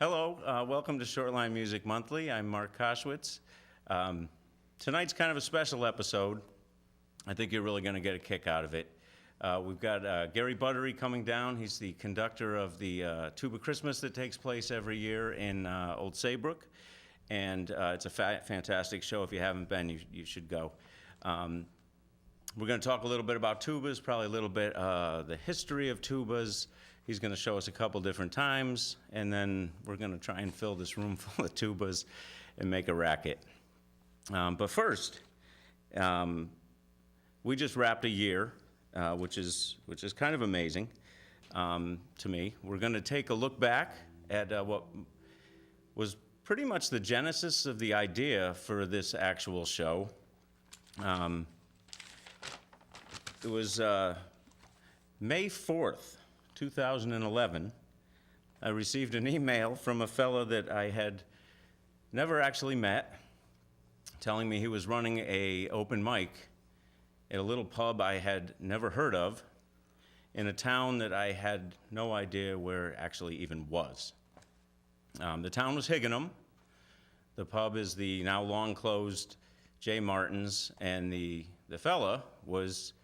Hello, welcome to Shoreline Music Monthly. I'm Mark Koschwitz. Tonight's kind of a special episode. I think you're really going to get a kick out of it. We've got Gary Buttery coming down. He's the conductor of the Tuba Christmas that takes place every year in Old Saybrook. And it's a fantastic show. If you haven't been, you should go. We're going to talk a little bit about tubas, probably a little bit the history of tubas. He's going to show us a couple different times, and then we're going to try and fill this room full of tubas and make a racket. But first, we just wrapped a year, which is kind of amazing to me. We're going to take a look back at what was pretty much the genesis of the idea for this actual show. It was May 4th, 2011. I received an email from a fellow that I had never actually met, telling me he was running an open mic at a little pub I had never heard of in a town that I had no idea where it actually even was. The town was Higganum. The pub is the now long closed J. Martin's, and the fella who was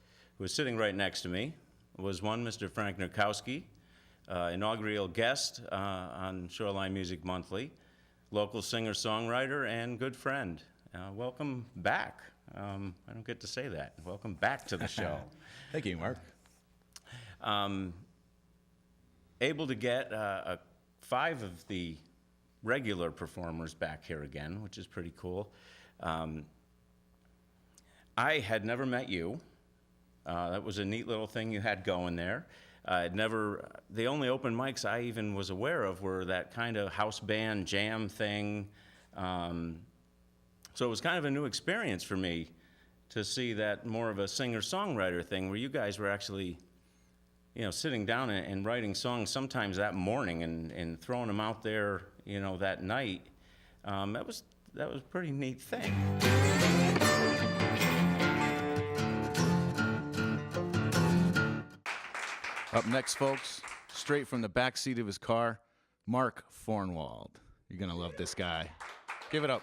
sitting right next to me was one Mr. Frank Nerkowski, inaugural guest on Shoreline Music Monthly, local singer-songwriter and good friend. Welcome back. I don't get to say that. Welcome back to the show. Thank you, Mark. Able to get 5 of the regular performers back here again, which is pretty cool. I had never met you. That was a neat little thing you had going there. The only open mics I even was aware of were that kind of house band jam thing. So it was kind of a new experience for me to see that more of a singer-songwriter thing where you guys were actually, sitting down and writing songs sometimes that morning and throwing them out there, that night. That was a pretty neat thing. Up next, folks, straight from the back seat of his car, Mark Fornwald. You're going to love this guy. Give it up.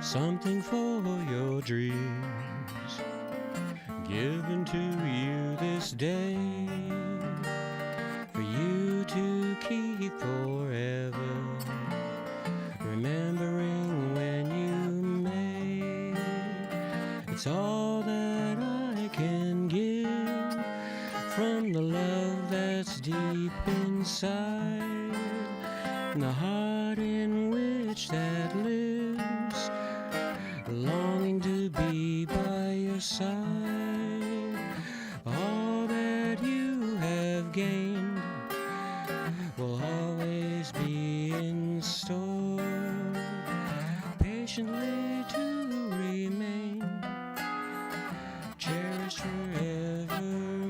Something for your dreams, given to you this day, for you to keep forever, remembering when you made. It's all that I can give from the love that's deep inside, and the heart in which that lives, longing to be by your side. All that you have gained will always be in store, patiently to remain, cherished forevermore.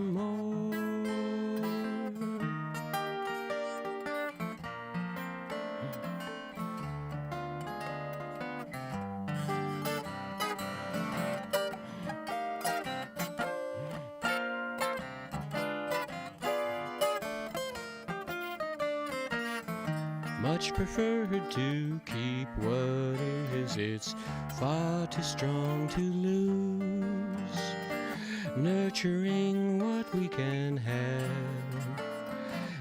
Much preferred to keep what is, it's far too strong to lose, nurturing what we can have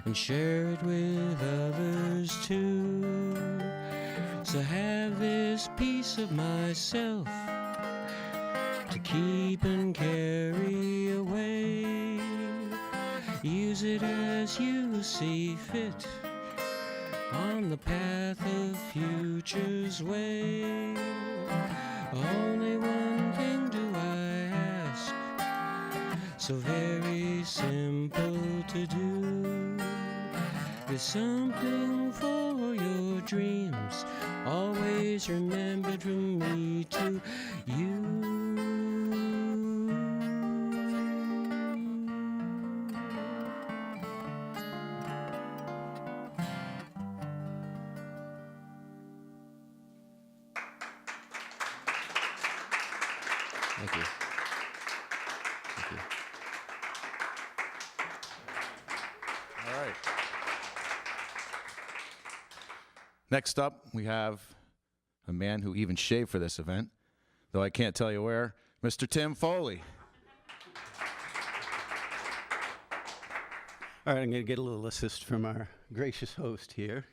and share it with others too. So have this piece of myself to keep and carry away, use it as you see fit on the path of future's way. Only one thing do I ask, so very simple to do. There's something for your dreams, always remembered from me to you. Thank you. Thank you. All right. Next up, we have a man who even shaved for this event, though I can't tell you where, Mr. Tim Foley. All right, I'm going to get a little assist from our gracious host here.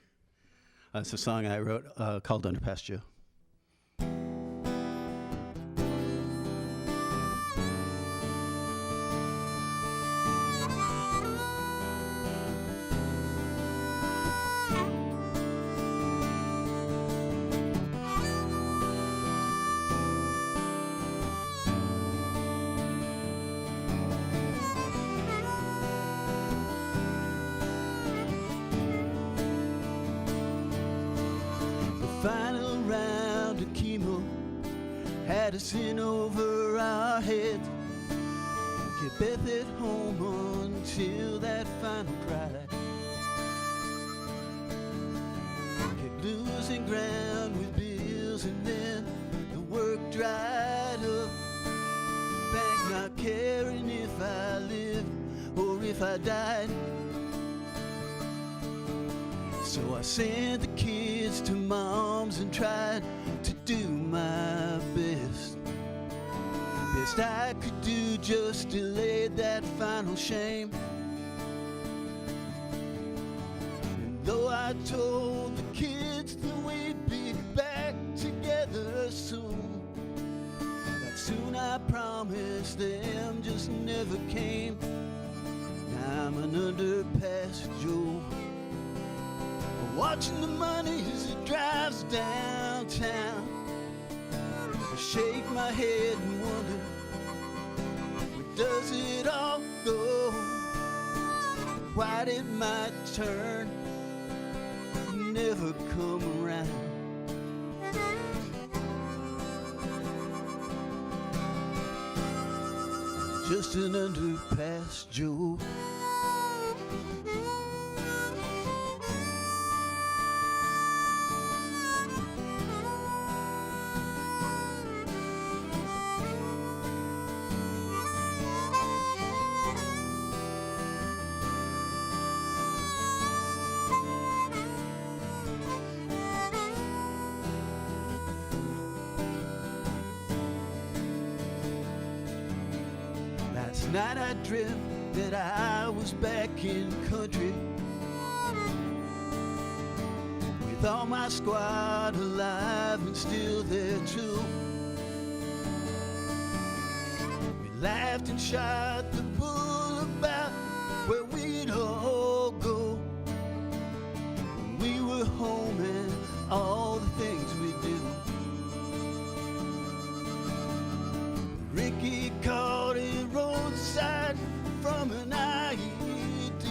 It's a song I wrote called Underpass Joe. Final round of chemo had us in over our heads. Kept Beth at home until that final cry. Kept losing ground with bills, and then the work dried up. Back not caring if I lived or if I died. So I sent the kids to mom's and tried to do my best. Best I could do, just delayed that final shame. And though I told the kids that we'd be back together soon, that soon I promised them just never came. Now I'm an underpass Joe, watching the money as it drives downtown. I shake my head and wonder, where does it all go? Why did my turn never come around? Just an underpass Joe. Last night I dreamt that I was back in country, with all my squad alive and still there too. We laughed and shot the bull about where we'd all go when we were home, and all the things we do. Ricky caught a roadside from an IED.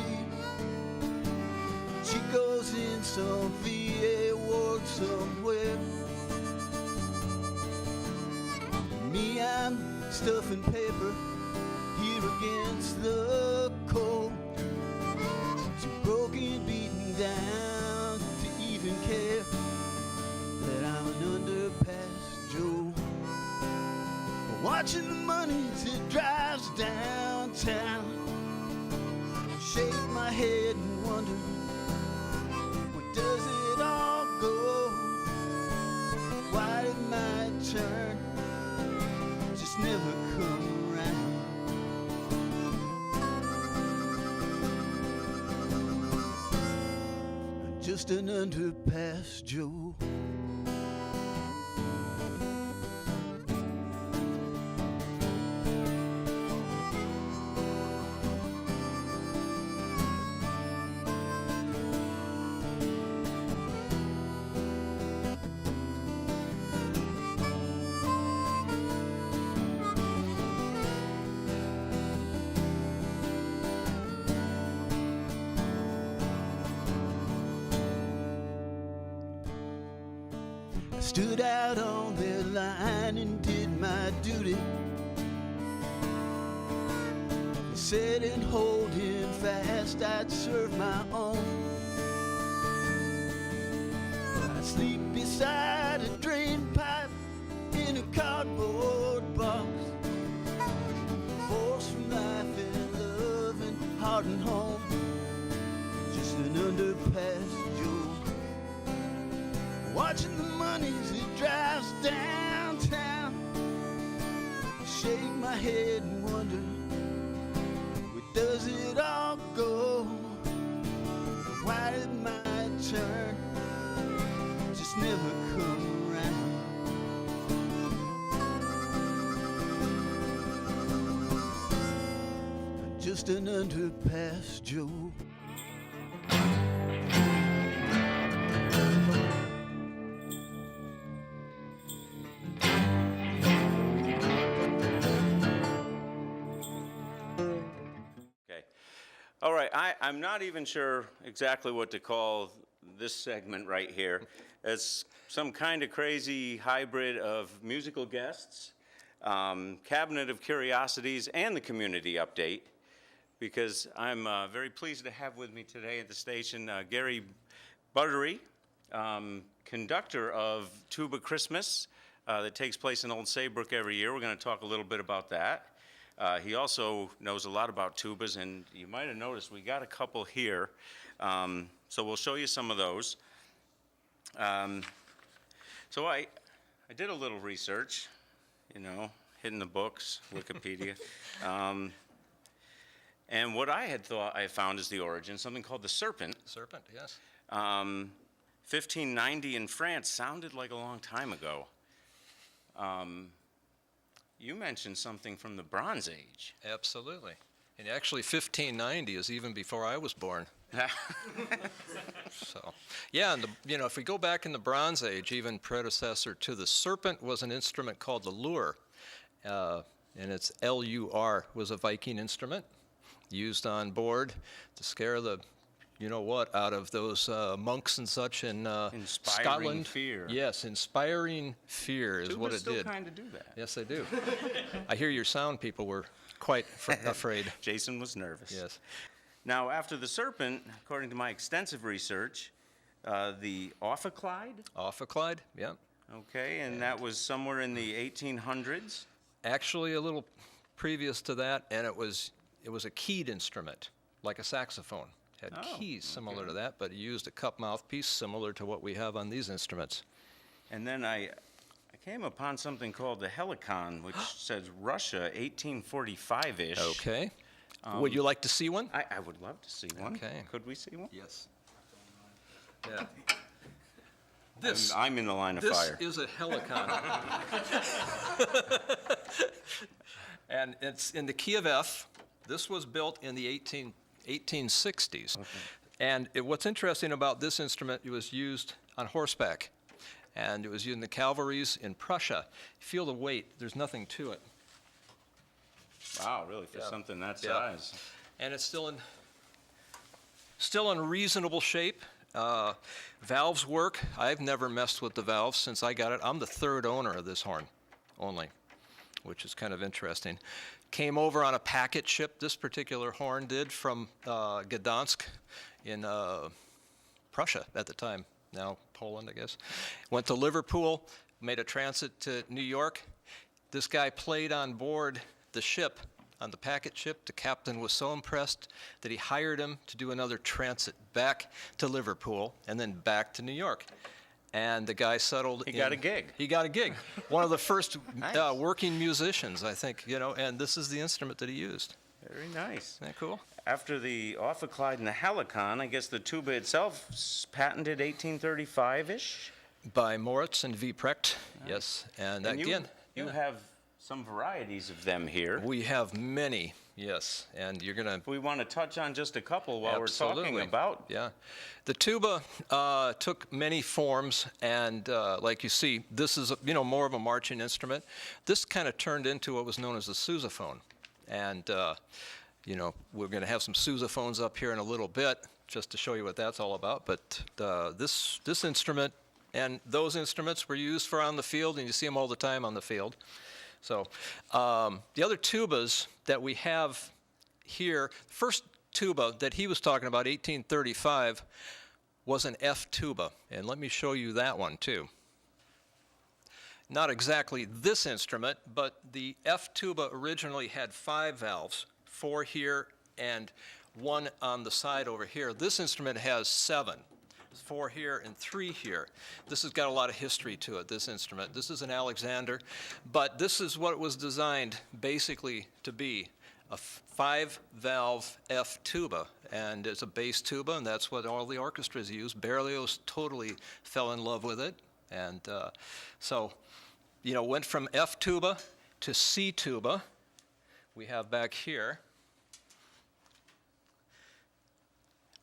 Chico's in some VA ward somewhere. Me, I'm stuffing paper here against the cold. Too broken, beaten down to even care that I'm an underpass Joe. Watching the money as it drives downtown. Shake my head and wonder, where does it all go? Why did my turn just never come around? I'm just an underpass Joe. Stood out on their line and did my duty. They said in holding fast I'd serve my own. I'd sleep beside a drain pipe in a cardboard box. watching the money as it drives downtown. Shake my head and wonder, where does it all go? Why did my turn just never come around? Just an underpass Joe. Okay. All right, I'm not even sure exactly what to call this segment right here. It's some kind of crazy hybrid of musical guests, cabinet of curiosities, and the community update, because I'm very pleased to have with me today at the station Gary Buttery, conductor of Tuba Christmas that takes place in Old Saybrook every year. We're going to talk a little bit about that. He also knows a lot about tubas, and you might have noticed we got a couple here. So we'll show you some of those. So I did a little research, you know, hitting the books, Wikipedia. And what I had thought I found is the origin, something called the serpent. Serpent, yes. 1590 in France sounded like a long time ago. You mentioned something from the Bronze Age. Absolutely. And actually 1590 is even before I was born. So, yeah, and if we go back in the Bronze Age, even predecessor to the serpent was an instrument called the lure. And it's L-U-R, was a Viking instrument used on board to scare the you-know-what out of those monks and such in Inspiring Scotland. fear. Yes, inspiring fear is what it still did. kind of do that. Yes, they do. I hear your sound people were quite afraid. Jason was nervous. Yes. Now, after the serpent, according to my extensive research, the ophicleide, Ophicleide, yeah. okay, and that was somewhere in the 1800s. Actually, a little previous to that, and it was a keyed instrument, like a saxophone. Had Oh, keys similar okay. to that, but it used a cup mouthpiece similar to what we have on these instruments. And then I came upon something called the helicon, which says Russia, 1845-ish. Okay. Would you like to see one? I would love to see one. Okay. Could we see one? Yes. Yeah. This I'm in the line of this fire. is a helicon. And it's in the key of F. This was built in the 1860s. Okay. And what's interesting about this instrument, it was used on horseback. And it was used in the cavalries in Prussia. Feel the weight, there's nothing to it. Wow, really, for Yeah. something that Yeah. size. And it's still in reasonable shape. Valves work. I've never messed with the valves since I got it. I'm the third owner of this horn only, which is kind of interesting. Came over on a packet ship, this particular horn did, from Gdansk in Prussia at the time, now Poland, I guess. Went to Liverpool, made a transit to New York. This guy played on board the ship, on the packet ship. The captain was so impressed that he hired him to do another transit back to Liverpool and then back to New York. And the guy settled He got a gig. He got a gig. One of the first Nice. working musicians, I think, and this is the instrument that he used. Very nice. Isn't that cool? After the ophicleide and the helicon, I guess the tuba itself patented 1835-ish. By Moritz and V. Precht, yes. And And again, you have some varieties of them here. we have many, yes. And you're going to We want to touch on just a couple while we're Absolutely. talking about. Yeah. The tuba took many forms, and like you see, this is more of a marching instrument. This kind of turned into what was known as the sousaphone. And, we're going to have some sousaphones up here in a little bit, just to show you what that's all about. But this instrument and those instruments were used for on the field, and you see them all the time on the field. So the other tubas that we have here, first tuba that he was talking about, 1835, was an F tuba. And let me show you that one too. Not exactly this instrument, but the F tuba originally had 5 valves, 4 here and 1 on the side over here. This instrument has 7. 4 here and 3 here. This has got a lot of history to it, this instrument. This is an Alexander, but this is what it was designed basically to be, a 5-valve F tuba, and it's a bass tuba, and that's what all the orchestras use. Berlioz totally fell in love with it, and so, you know, went from F tuba to C tuba. We have back here,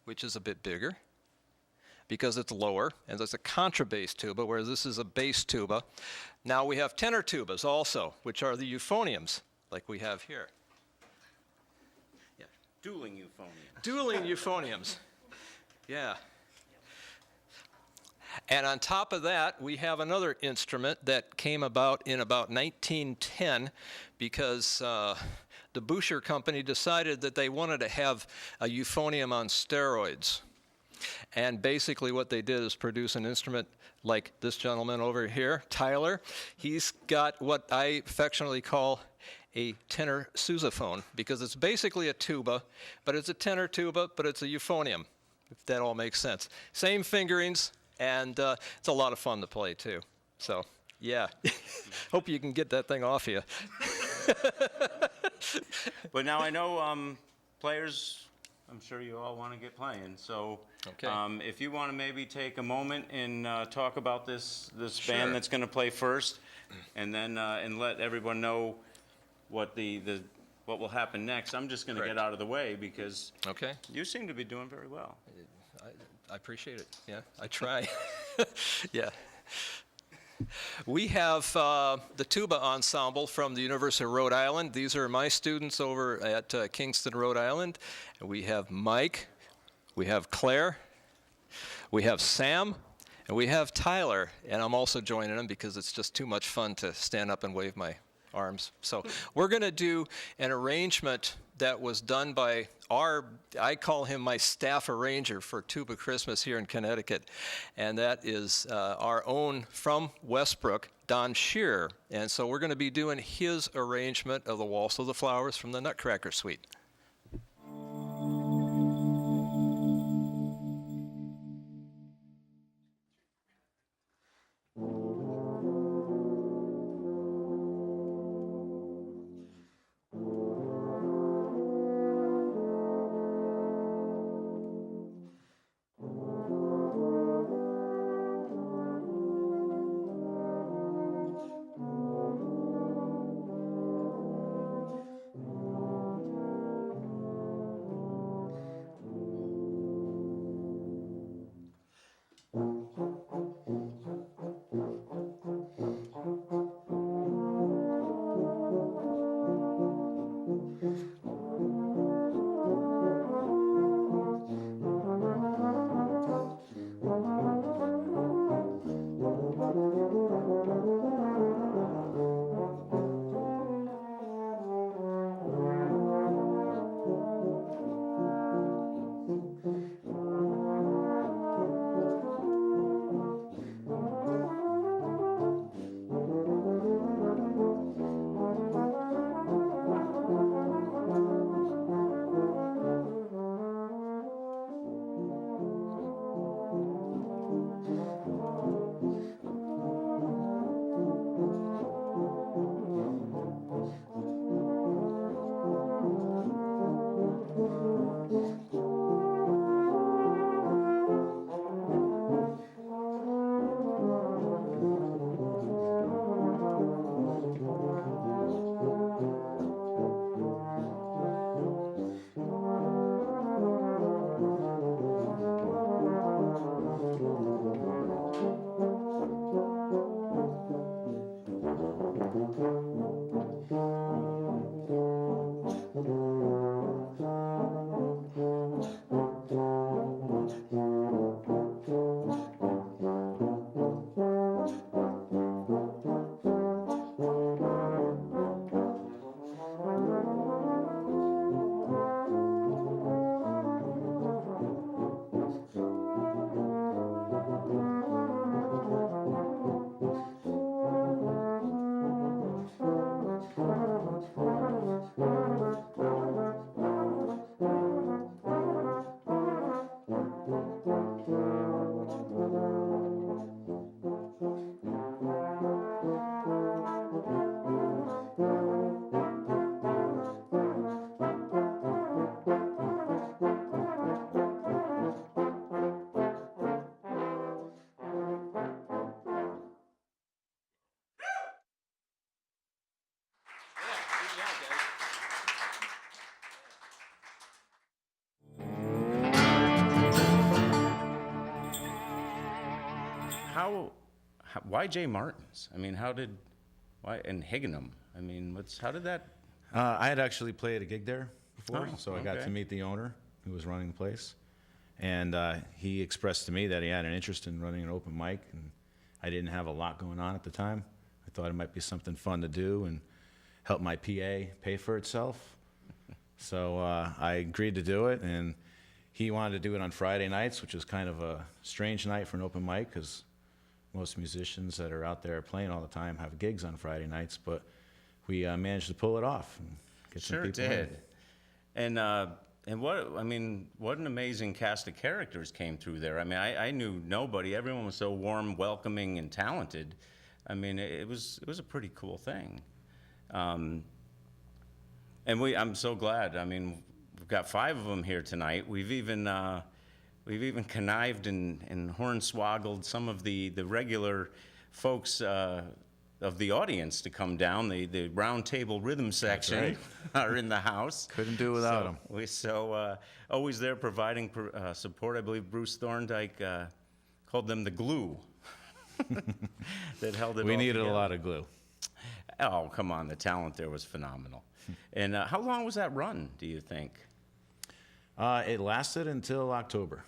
which is a bit bigger because it's lower, and it's a contrabass tuba, whereas this is a bass tuba. Now we have tenor tubas also, which are the euphoniums, like we have here. Yeah. Dueling euphonium. Dueling euphoniums. Yeah. And on top of that, we have another instrument that came about in about 1910 because the Boucher Company decided that they wanted to have a euphonium on steroids. And basically what they did is produce an instrument like this gentleman over here, Tyler. He's got what I affectionately call a tenor sousaphone because it's basically a tuba, but it's a tenor tuba, but it's a euphonium, if that all makes sense. Same fingerings, and it's a lot of fun to play too. So, yeah. Hope you can get that thing off you. But now I know players, I'm sure you all want to get playing. So Okay. If you want to maybe take a moment and talk about this Sure. band that's going to play first, and then and let everyone know what what will happen next. I'm just going to get Correct. out of the way because Okay. you seem to be doing very well. I appreciate it. Yeah, I try. Yeah. We have the tuba ensemble from the University of Rhode Island. These are my students over at Kingston, Rhode Island. We have Mike, we have Claire, we have Sam, and we have Tyler. And I'm also joining them because it's just too much fun to stand up and wave my arms. So we're going to do an arrangement that was done by I call him my staff arranger for Tuba Christmas here in Connecticut, and that is our own from Westbrook, Don Shearer. And so we're going to be doing his arrangement of the Waltz of the Flowers from the Nutcracker Suite. why J. Martin's? I mean, why, and Higginham? I mean, how did that? I had actually played a gig there before, Oh, so I got okay. to meet the owner who was running the place. And he expressed to me that he had an interest in running an open mic, and I didn't have a lot going on at the time. I thought it might be something fun to do and help my PA pay for itself. So I agreed to do it, and he wanted to do it on Friday nights, which is kind of a strange night for an open mic because most musicians that are out there playing all the time have gigs on Friday nights, but we managed to pull it off and get some Sure people in. did. And what an amazing cast of characters came through there. I mean, I knew nobody. Everyone was so warm, welcoming, and talented. I mean, it was a pretty cool thing. And I'm so glad. I mean, we've got 5 of them here tonight. We've even connived and hornswoggled some of the regular folks of the audience to come down. The round table rhythm section right. are in the house. Couldn't do without them. Always there providing support. I believe Bruce Thorndike called them the glue that held it We all needed together. a lot of glue. Oh, come on. The talent there was phenomenal. And how long was that run, do you think? It lasted until October.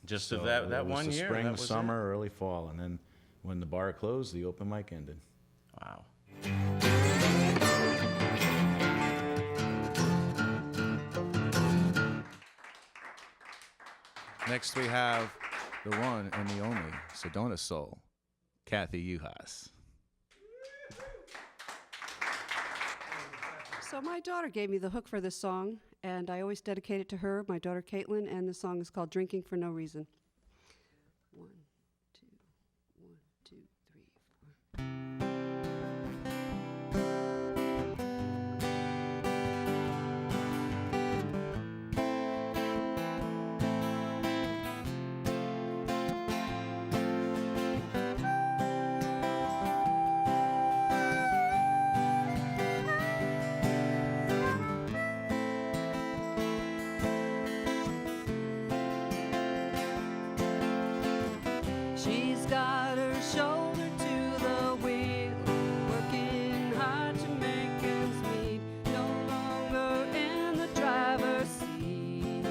Just So of that it was 1 the year? spring, that was it? summer, early fall, and then when the bar closed, the open mic ended. Wow. Next, we have the one and the only Sedona Soul, Cathy Yuhas. So my daughter gave me the hook for this song, and I always dedicate it to her, my daughter Caitlin, and the song is called Drinking for No Reason. 1, 2, 1, 2, 3, 4. She's got her shoulder to the wheel, working hard to make ends meet, no longer in the driver's seat.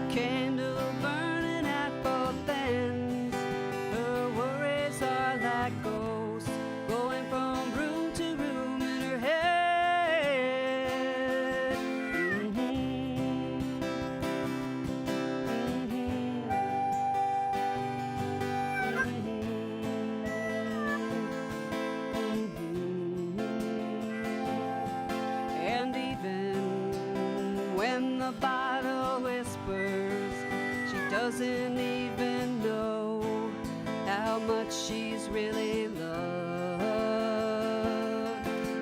Candle burning at both ends, her worries are like ghosts, going from room to room in her head. And even when the bottle whispers, she doesn't even know how much she's really loved.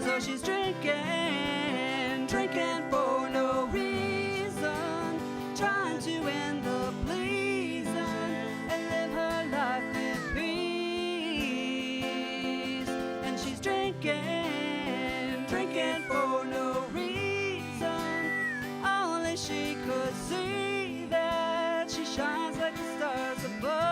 So she's drinking, drinking for no reason, trying to end the pleasing and live her life in peace. And she's drinking, drinking for no reason, only she could see that she shines like the stars above.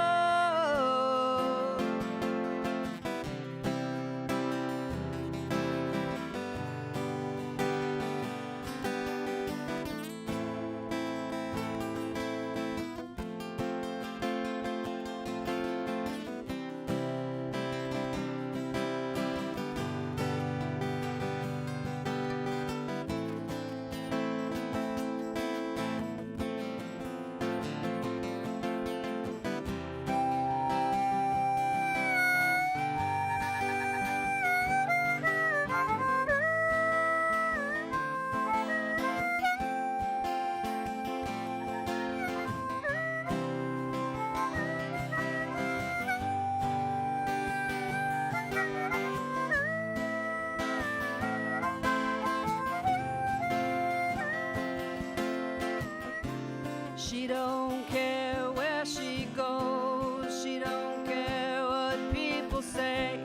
She don't care where she goes, she don't care what people say,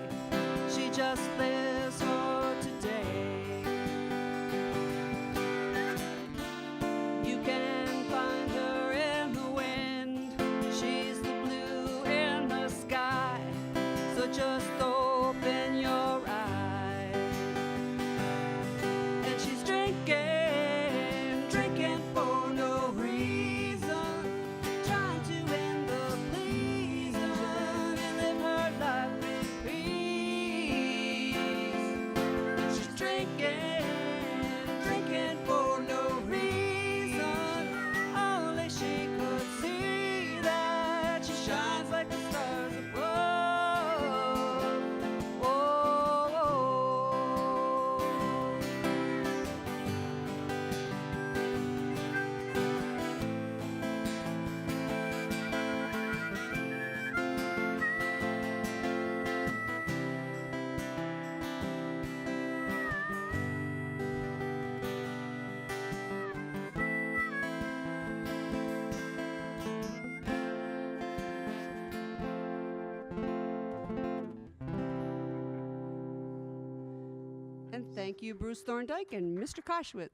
she just lives for today. You can find her in the wind, she's just open your eyes. And she's drinking, drinking for no reason, trying to end the pleasing and live her life with peace. And she's drinking, drinking for no reason, only she could see that she shines like the stars above. Oh, oh. And thank you, Bruce Thorndike and Mr. Koshwitz.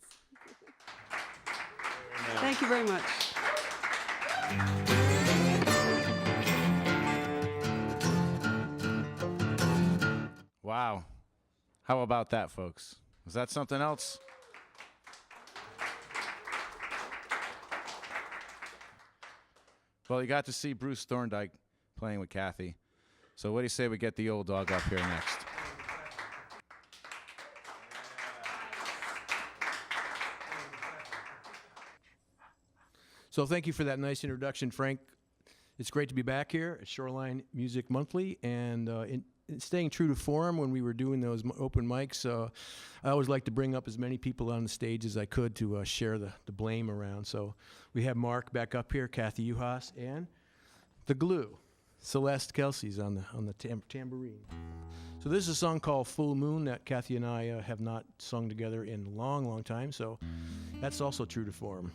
Thank you very much. Wow. How about that, folks? Was that something else? Well, you got to see Bruce Thorndike playing with Cathy. So what do you say we get the old dog up here next? So thank you for that nice introduction, Frank. It's great to be back here at Shoreline Music Monthly, and in staying true to form when we were doing those open mics, I always like to bring up as many people on the stage as I could to share the blame around. So we have Mark back up here, Cathy Yuhas, and the glue, Celeste Kelsey's on the tambourine. So this is a song called Full Moon that Cathy and I have not sung together in a long, long time, so that's also true to form.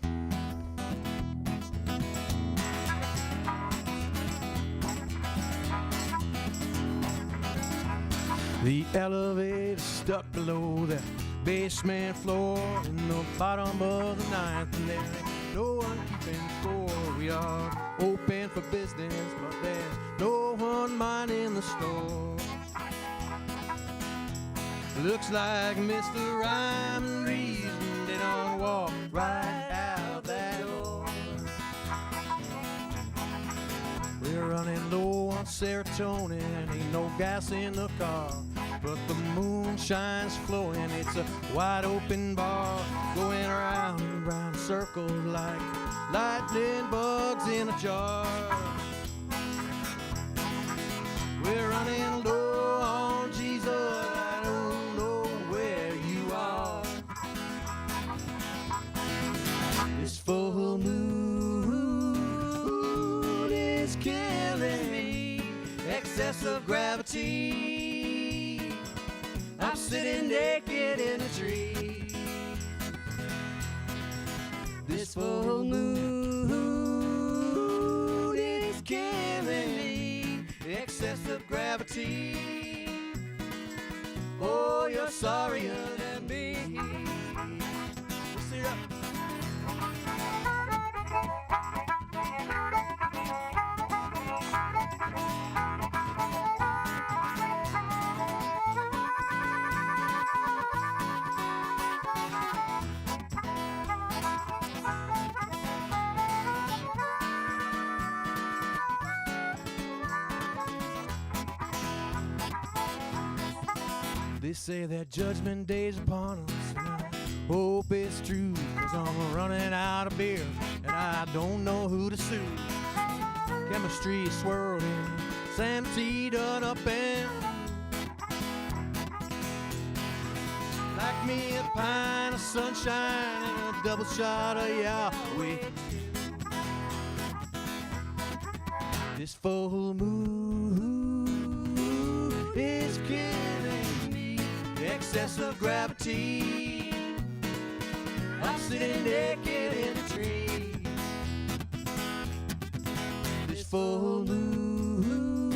The elevator stuck below the basement floor in the bottom of the ninth, and there ain't no one keeping score. We are open for business, but there's no one minding the store. Looks like Mr. Rhyme and Reason, they don't walk right out that door. We're running low on serotonin, ain't no gas in the car, but the moonshine's flowing. It's a wide open bar, going around and round circles like lightning bugs in a jar. We're running low on Jesus, I don't know where you are. This full moon is killing me, excess of gravity. I'm sitting naked in a tree. This full moon is killing me, excess of gravity. Oh, you're sorrier than me. Let's see that. They say that judgment day's upon us, and I hope it's true, 'cause I'm running out of beer, and I don't know who to sue. Chemistry swirling, sanity done up and like me a pint of sunshine and a double shot of Yahweh. This full moon is killing me, excess of gravity. I'm sitting naked in a tree. This full moon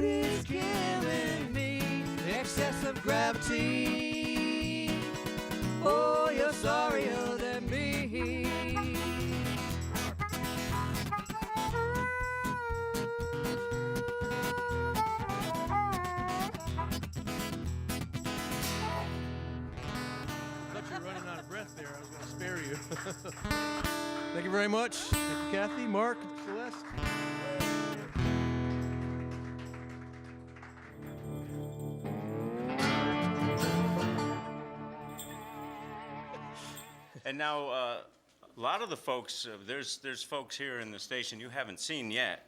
is killing me, excess of gravity. Oh, you're sorrier than me. Thank you very much. Thank you, Kathy, Mark, Celeste. And now, a lot of the folks, there's folks here in the station you haven't seen yet.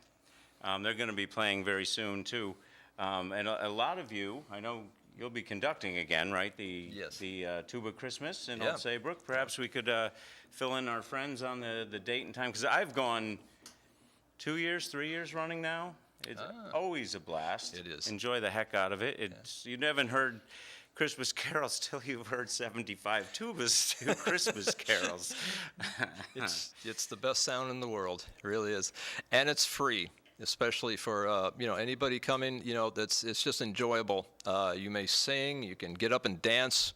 They're going to be playing very soon, too. And a lot of you, I know you'll be conducting again, right? Yes. The Tuba Christmas in Yeah. Old Saybrook. Perhaps we could fill in our friends on the date and time, because I've gone 2 years, 3 years running now. It's always a blast. It is. Enjoy the heck out of it. It's You haven't heard Christmas carols till you've heard 75 tubas do Christmas carols. It's the best sound in the world. It really is. And it's free, especially for anybody coming. It's just enjoyable. You may sing, you can get up and dance.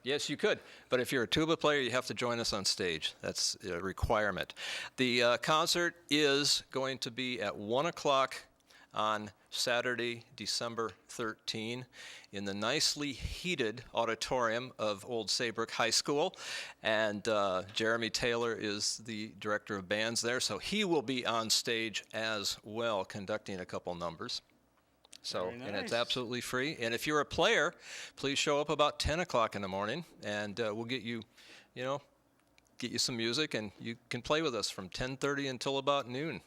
Yes, you could. But if you're a tuba player, you have to join us on stage. That's a requirement. The concert is going to be at 1 o'clock on Saturday, December 13, in the nicely heated auditorium of Old Saybrook High School. And Jeremy Taylor is the director of bands there, so he will be on stage as well, conducting a couple numbers. So, Very and it's nice. absolutely free. And if you're a player, please show up about 10 o'clock in the morning, and we'll get you some music, and you can play with us from 10:30 until about noon.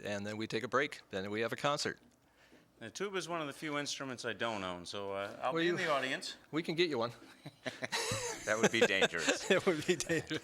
And then we take a break. Then we have a concert. The tuba is one of the few instruments I don't own, so I'll Well, be in the audience. We can get you one. That would be dangerous. It would be dangerous.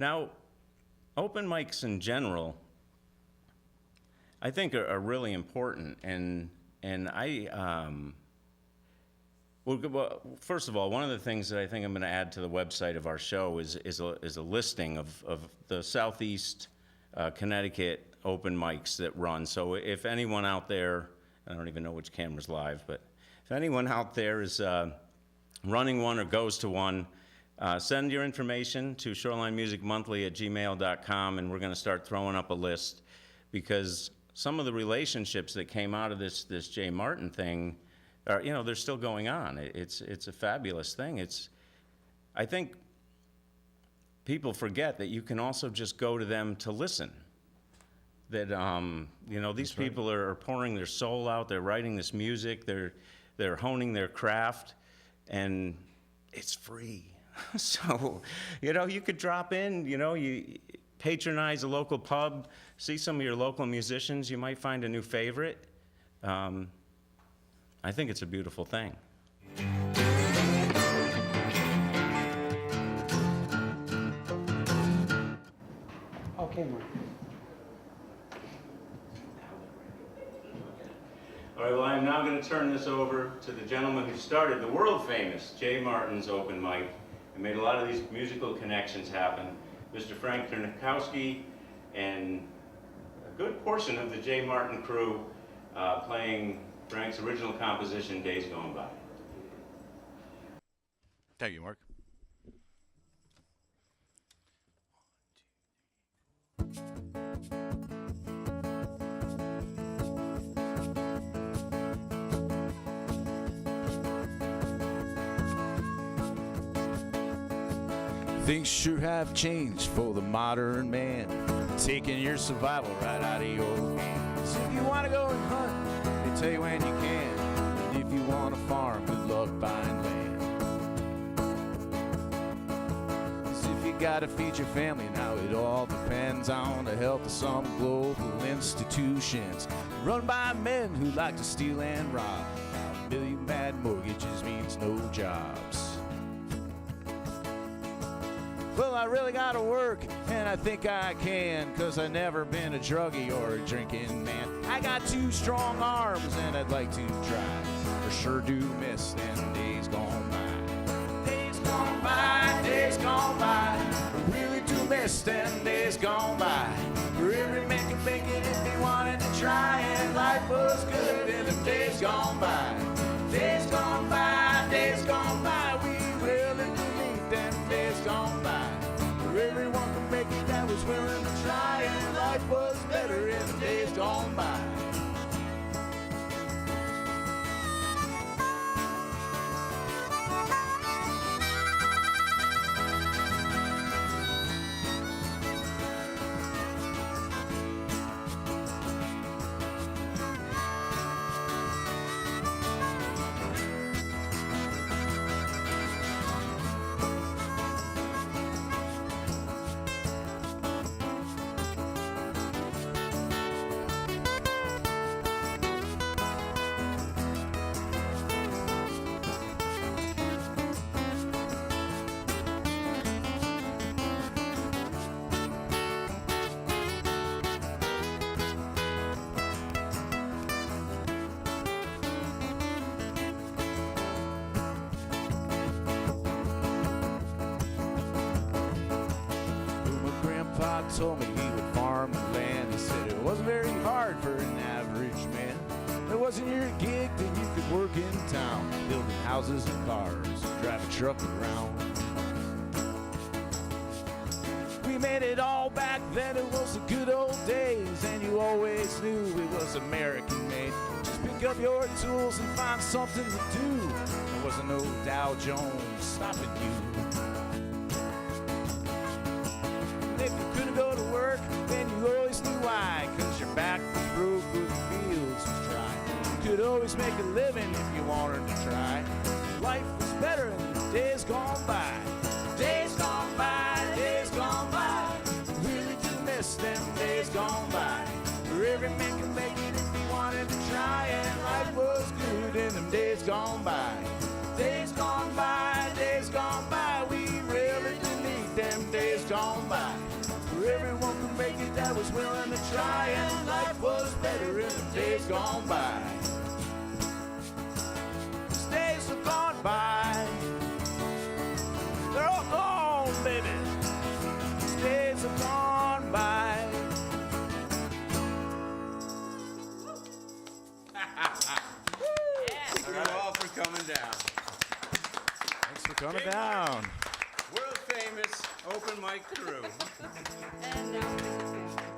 Now, open mics in general, I think are really important, and well, first of all, one of the things that I think I'm going to add to the website of our show is a listing of the Southeast Connecticut open mics that run. So if anyone out there, I don't even know which camera's live, but if anyone out there is running one or goes to one, send your information to shorelinemusicmonthly@gmail.com, and we're going to start throwing up a list, because some of the relationships that came out of this Jay Martin thing are, they're still going on. It's a fabulous thing. I think people forget that you can also just go to them to listen. That these people are pouring their soul out. They're writing this music. They're honing their craft, and it's free. So, you could drop in. You patronize a local pub, see some of your local musicians. You might find a new favorite. I think it's a beautiful thing. Okay, Mark. All right, well, I'm now going to turn this over to the gentleman who started the world-famous Jay Martin's open mic and made a lot of these musical connections happen, Mr. Frank Nerkowski, and a good portion of the Jay Martin crew playing Frank's original composition, Days Gone By. Thank you, Mark. Things sure have changed for the modern man, taking your survival right out of your hands. If you want to go and hunt, they tell you when you can. And if you want to farm, good luck buying land. 'Cause if you gotta feed your family now, it all depends on the health of some global institutions run by men who like to steal and rob. A million bad mortgages means no jobs. Well, I really gotta work, and I think I can, 'cause I've never been a druggie or a drinking man. I got 2 strong arms, and I'd like to try. For sure do miss them days gone by. Days gone by, days gone by. I really do miss them days gone by. Where every man could make it if they wanted to try, and life was good in them days gone by. Days gone by, days gone by. We really do need them days gone by. Everyone could make it that was willing to try, and life was better in the days gone by. Told me he would farm the land. He said it wasn't very hard for an average man. It wasn't your gig, then you could work in town, building houses and cars, drive a truck around. We made it all back then, it was the good old days, and you always knew it was American made. Just pick up your tools and find something to do. There wasn't no Dow Jones stopping you. If you couldn't go to work, then you always knew why, 'cause your back was broke or the fields was dry. You could always make a living if you wanted to try. Life was better in the days gone by. Days gone by, days gone by. Really do miss them days gone by. Where every man could make it if he wanted to try, and life was good in them days gone by. Days gone by, days gone by. We really do need them days gone by. that was willing to try, and life was better in the days gone by. These days have gone by. They're all gone, baby. These days have gone by. Thank you all for coming down. Thanks for coming down. World famous open mic crew. And now, Mr. Family.